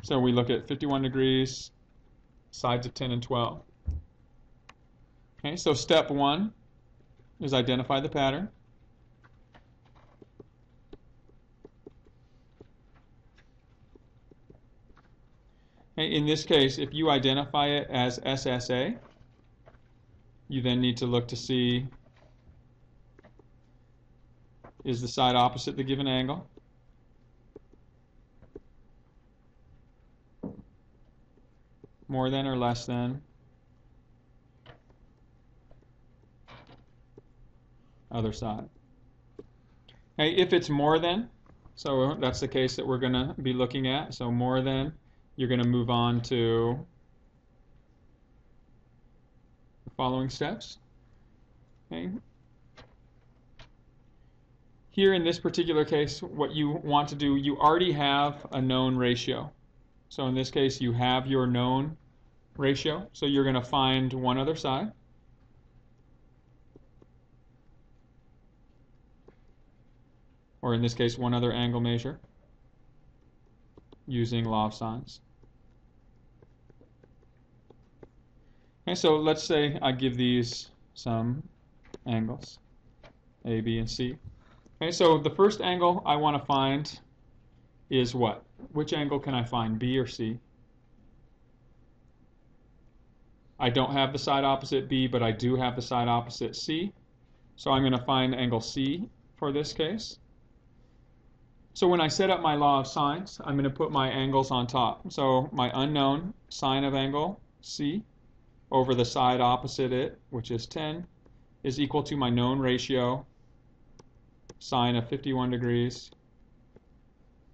So we look at 51 degrees, sides of 10 and 12. Okay, so step one is identify the pattern. Okay, in this case, if you identify it as SSA, you then need to look to see, is the side opposite the given angle? More than or less than other side. Okay, if it's more than, so that's the case that we're going to be looking at. So more than, you're going to move on to the following steps. Okay. Here in this particular case, what you want to do, you already have a known ratio. So in this case, you have your known ratio. So you're going to find one other side. Or in this case, one other angle measure using law of sines. Okay, so let's say I give these some angles, A, B, and C. Okay, so the first angle I want to find is what? Which angle can I find, B or C? I don't have the side opposite B, but I do have the side opposite C. So I'm going to find angle C for this case. So when I set up my law of sines, I'm going to put my angles on top. So my unknown sine of angle C over the side opposite it, which is 10, is equal to my known ratio sine of 51 degrees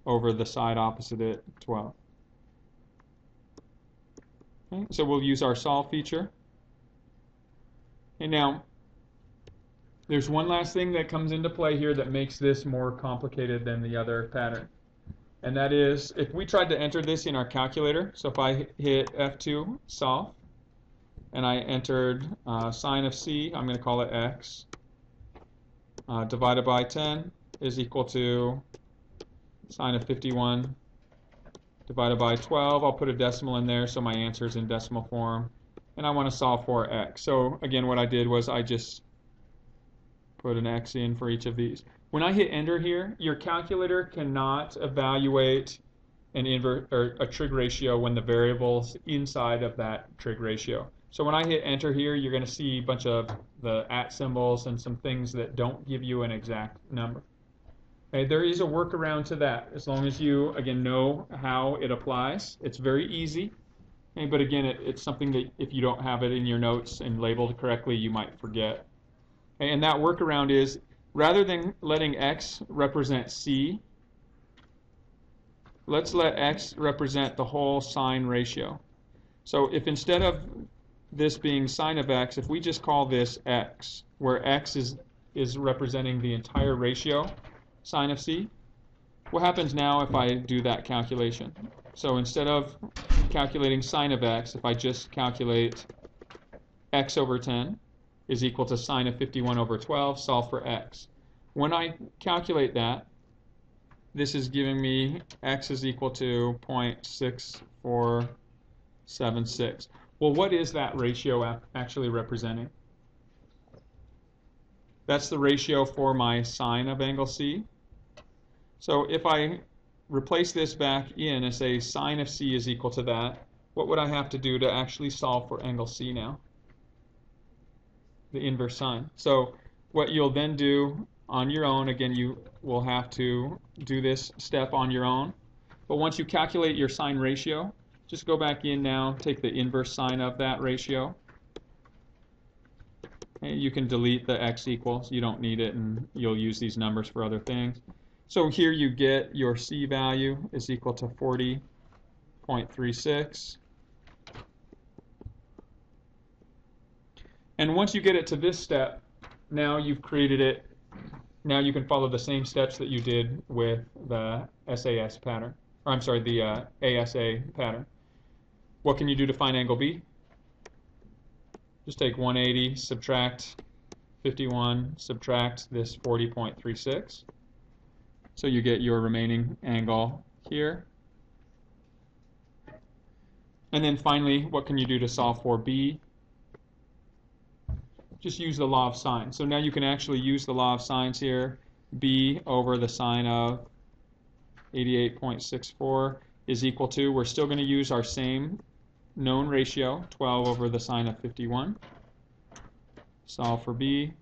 over the side opposite it, 12. Okay, so we'll use our solve feature. And now, there's one last thing that comes into play here that makes this more complicated than the other pattern. And that is, if we tried to enter this in our calculator, so if I hit F2, solve, and I entered sine of C, I'm going to call it X, divided by 10 is equal to sine of 51 divided by 12. I'll put a decimal in there so my answer is in decimal form. And I want to solve for X. So again, what I did was I just put an X in for each of these. When I hit enter here, your calculator cannot evaluate an a trig ratio when the variable's inside of that trig ratio. So when I hit enter here, you're going to see a bunch of the @ symbols and some things that don't give you an exact number. Okay, there is a workaround to that, as long as you, again, know how it applies. It's very easy. Okay, but again, it's something that if you don't have it in your notes and labeled correctly, you might forget. Okay, and that workaround is, rather than letting X represent C, let's let X represent the whole sine ratio. So if instead of this being sine of X, if we just call this X, where X is representing the entire ratio, sine of C, what happens now if I do that calculation? So instead of calculating sine of X, if I just calculate X over 10 is equal to sine of 51 over 12, solve for X. When I calculate that, this is giving me X is equal to 0.6476. Well, what is that ratio actually representing? That's the ratio for my sine of angle C. So if I replace this back in and say sine of C is equal to that, what would I have to do to actually solve for angle C now? The inverse sine. So what you'll then do on your own, again, you will have to do this step on your own. But once you calculate your sine ratio, just go back in now, take the inverse sine of that ratio. And you can delete the x equals. You don't need it, and you'll use these numbers for other things. So here you get your C value is equal to 40.36. And once you get it to this step, now you've created it. Now you can follow the same steps that you did with the SAS pattern. Or I'm sorry, the ASA pattern. What can you do to find angle B? Just take 180, subtract 51, subtract this 40.36. So you get your remaining angle here. And then finally, what can you do to solve for b? Just use the law of sine. So now you can actually use the law of sines here. B over the sine of 88.64 is equal to, we're still going to use our same known ratio, 12 over the sine of 51. Solve for b.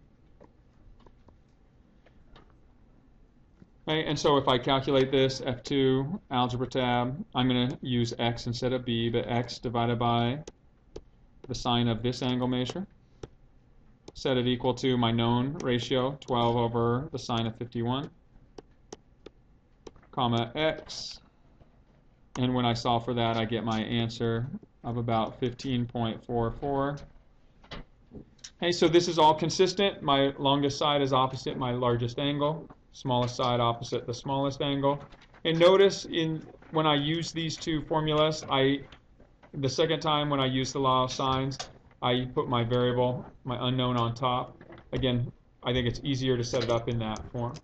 Okay, and so if I calculate this, F2, algebra tab, I'm going to use x instead of b, but x divided by the sine of this angle measure. Set it equal to my known ratio, 12 over the sine of 51, comma x. And when I solve for that, I get my answer of about 15.44. Okay, so this is all consistent. My longest side is opposite my largest angle. Smallest side opposite the smallest angle. And notice when I use these two formulas, the second time when I use the law of sines, I put my variable, my unknown on top. Again, I think it's easier to set it up in that form.